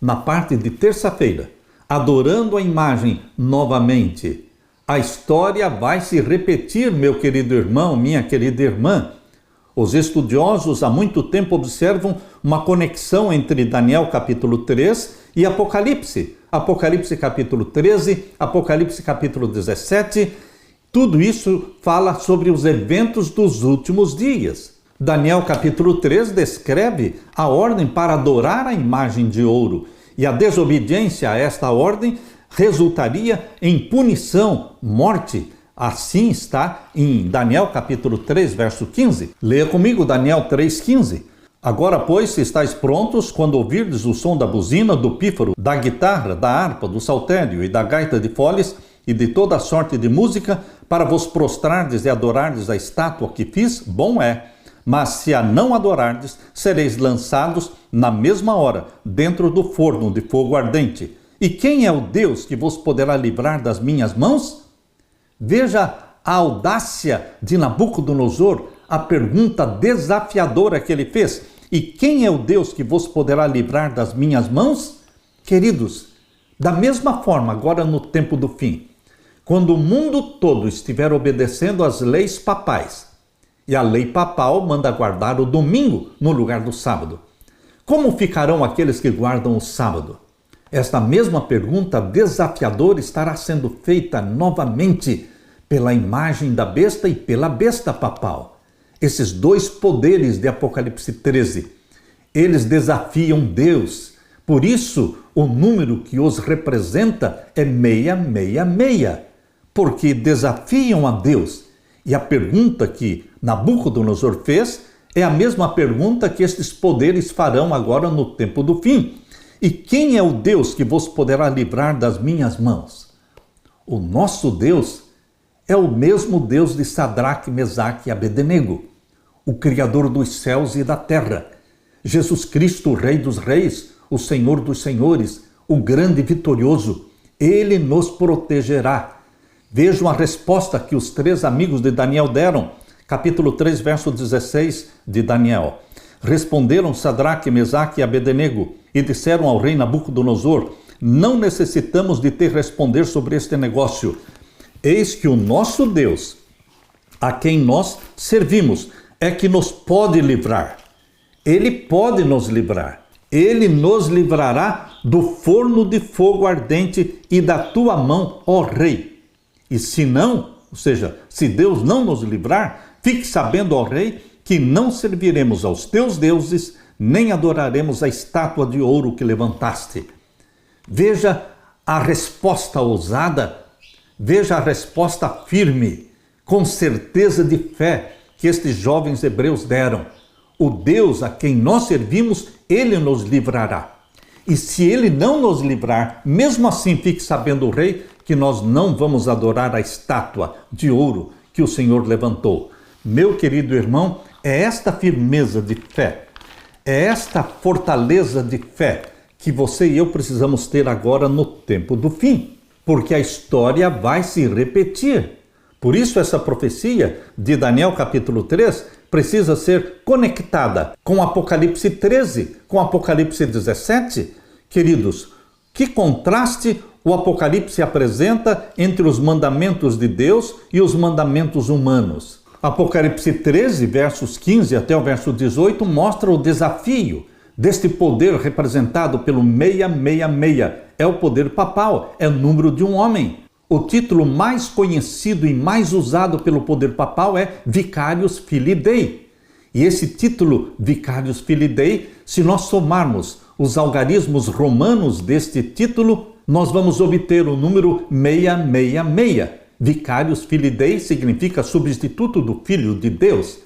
na parte de terça-feira, adorando a imagem novamente, a história vai se repetir, meu querido irmão, minha querida irmã. Os estudiosos há muito tempo observam uma conexão entre Daniel capítulo 3 e Apocalipse. Apocalipse capítulo 13, Apocalipse capítulo 17, tudo isso fala sobre os eventos dos últimos dias. Daniel capítulo 3 descreve a ordem para adorar a imagem de ouro, e a desobediência a esta ordem resultaria em punição, morte. Assim está em Daniel capítulo 3, verso 15. Leia comigo Daniel 3,15. Agora, pois, se estáis prontos, quando ouvirdes o som da buzina, do pífaro, da guitarra, da harpa, do saltério e da gaita de foles e de toda a sorte de música, para vos prostrardes e adorardes a estátua que fiz, bom é. Mas se a não adorardes, sereis lançados na mesma hora dentro do forno de fogo ardente. E quem é o Deus que vos poderá livrar das minhas mãos? Veja a audácia de Nabucodonosor, a pergunta desafiadora que ele fez. E quem é o Deus que vos poderá livrar das minhas mãos? Queridos, da mesma forma, agora no tempo do fim, quando o mundo todo estiver obedecendo às leis papais, e a lei papal manda guardar o domingo no lugar do sábado, como ficarão aqueles que guardam o sábado? Esta mesma pergunta desafiadora estará sendo feita novamente pela imagem da besta e pela besta papal. Esses dois poderes de Apocalipse 13, eles desafiam Deus. Por isso, o número que os representa é 666, porque desafiam a Deus. E a pergunta que Nabucodonosor fez é a mesma pergunta que estes poderes farão agora no tempo do fim. E quem é o Deus que vos poderá livrar das minhas mãos? O nosso Deus é o mesmo Deus de Sadraque, Mesaque e Abednego, o Criador dos céus e da terra. Jesus Cristo, o Rei dos reis, o Senhor dos senhores, o grande e vitorioso. Ele nos protegerá. Vejam a resposta que os três amigos de Daniel deram. Capítulo 3, verso 16 de Daniel. Responderam Sadraque, Mesaque e Abednego e disseram ao rei Nabucodonosor: não necessitamos de te responder sobre este negócio. Eis que o nosso Deus, a quem nós servimos, é que nos pode livrar. Ele pode nos livrar. Ele nos livrará do forno de fogo ardente e da tua mão, ó rei. E se não, ou seja, se Deus não nos livrar, fique sabendo, ó rei, que não serviremos aos teus deuses, nem adoraremos a estátua de ouro que levantaste. Veja a resposta ousada, veja a resposta firme, com certeza de fé que estes jovens hebreus deram. O Deus a quem nós servimos, ele nos livrará. E se ele não nos livrar, mesmo assim fique sabendo, o rei, que nós não vamos adorar a estátua de ouro que o Senhor levantou. Meu querido irmão, é esta firmeza de fé, é esta fortaleza de fé que você e eu precisamos ter agora no tempo do fim, porque a história vai se repetir. Por isso essa profecia de Daniel capítulo 3 precisa ser conectada com Apocalipse 13, com Apocalipse 17. Queridos, que contraste o Apocalipse apresenta entre os mandamentos de Deus e os mandamentos humanos. Apocalipse 13, versos 15 até o verso 18, mostra o desafio deste poder representado pelo 666. É o poder papal, é o número de um homem. O título mais conhecido e mais usado pelo poder papal é Vicarius Filii Dei. E esse título, Vicarius Filii Dei, se nós somarmos os algarismos romanos deste título, nós vamos obter o número 666. Vicarius Filii Dei significa substituto do Filho de Deus.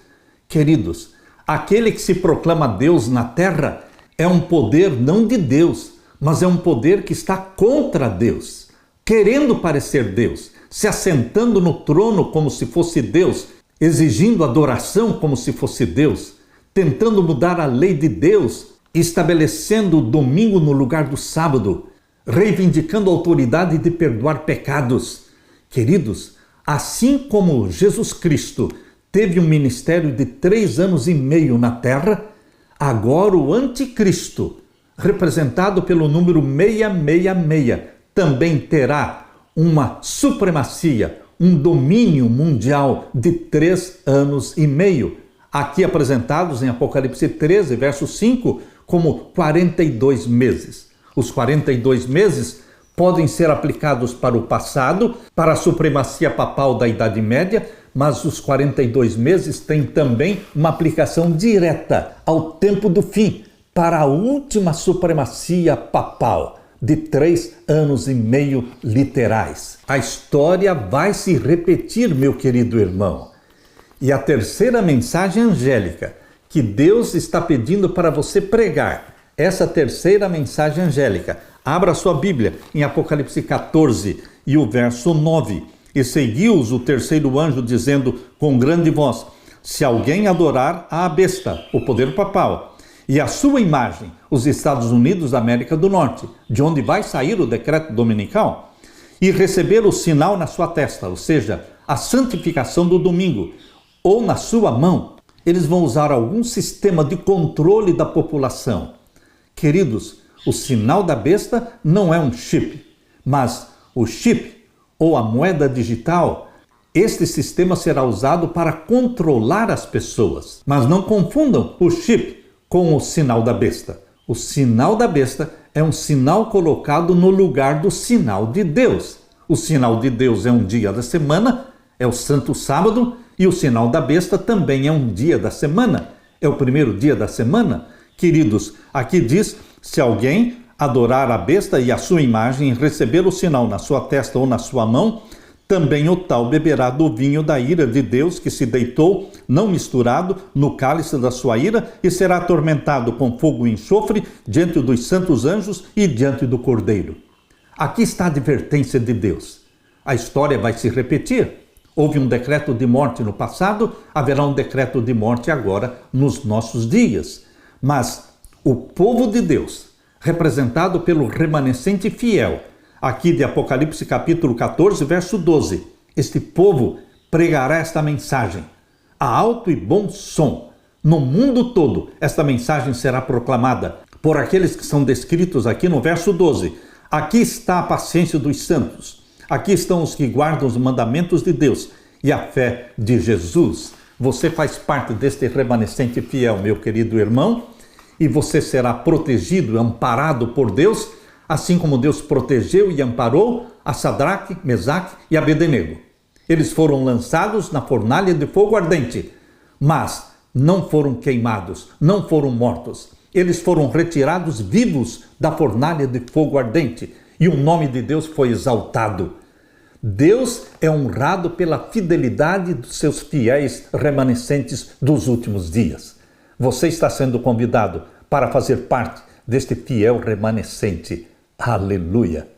Queridos, aquele que se proclama Deus na terra é um poder não de Deus, mas é um poder que está contra Deus, querendo parecer Deus, se assentando no trono como se fosse Deus, exigindo adoração como se fosse Deus, tentando mudar a lei de Deus, estabelecendo o domingo no lugar do sábado, reivindicando a autoridade de perdoar pecados. Queridos, assim como Jesus Cristo teve um ministério de 3 anos e meio na terra, agora o anticristo representado pelo número 666, também terá uma supremacia, um domínio mundial de 3 anos e meio, aqui apresentados em Apocalipse 13, verso 5, como 42 meses. Os 42 meses podem ser aplicados para o passado, para a supremacia papal da Idade Média, mas os 42 meses têm também uma aplicação direta ao tempo do fim, para a última supremacia papal de 3 anos e meio literais. A história vai se repetir, meu querido irmão. E a terceira mensagem angélica que Deus está pedindo para você pregar, essa terceira mensagem angélica, abra sua Bíblia em Apocalipse 14 e o verso 9. E seguiu-os o terceiro anjo dizendo com grande voz: se alguém adorar a besta, o poder papal, e a sua imagem, os Estados Unidos da América do Norte, de onde vai sair o decreto dominical, e receber o sinal na sua testa, ou seja, a santificação do domingo, ou na sua mão, eles vão usar algum sistema de controle da população. Queridos, o sinal da besta não é um chip, mas o chip, ou a moeda digital, este sistema será usado para controlar as pessoas. Mas não confundam o chip com o sinal da besta. O sinal da besta é um sinal colocado no lugar do sinal de Deus. O sinal de Deus é um dia da semana, é o Santo Sábado, e o sinal da besta também é um dia da semana, é o primeiro dia da semana. Queridos, aqui diz: se alguém adorar a besta e a sua imagem e receber o sinal na sua testa ou na sua mão, também o tal beberá do vinho da ira de Deus que se deitou, não misturado, no cálice da sua ira, e será atormentado com fogo e enxofre diante dos santos anjos e diante do Cordeiro. Aqui está a advertência de Deus. A história vai se repetir. Houve um decreto de morte no passado, haverá um decreto de morte agora nos nossos dias. Mas o povo de Deus, representado pelo remanescente fiel, aqui de Apocalipse capítulo 14, verso 12, este povo pregará esta mensagem a alto e bom som. No mundo todo, esta mensagem será proclamada por aqueles que são descritos aqui no verso 12. Aqui está a paciência dos santos. Aqui estão os que guardam os mandamentos de Deus e a fé de Jesus. Você faz parte deste remanescente fiel, meu querido irmão, e você será protegido, amparado por Deus, assim como Deus protegeu e amparou a Sadraque, Mesaque e Abednego. Eles foram lançados na fornalha de fogo ardente, mas não foram queimados, não foram mortos. Eles foram retirados vivos da fornalha de fogo ardente e o nome de Deus foi exaltado. Deus é honrado pela fidelidade dos seus fiéis remanescentes dos últimos dias. Você está sendo convidado para fazer parte deste fiel remanescente. Aleluia!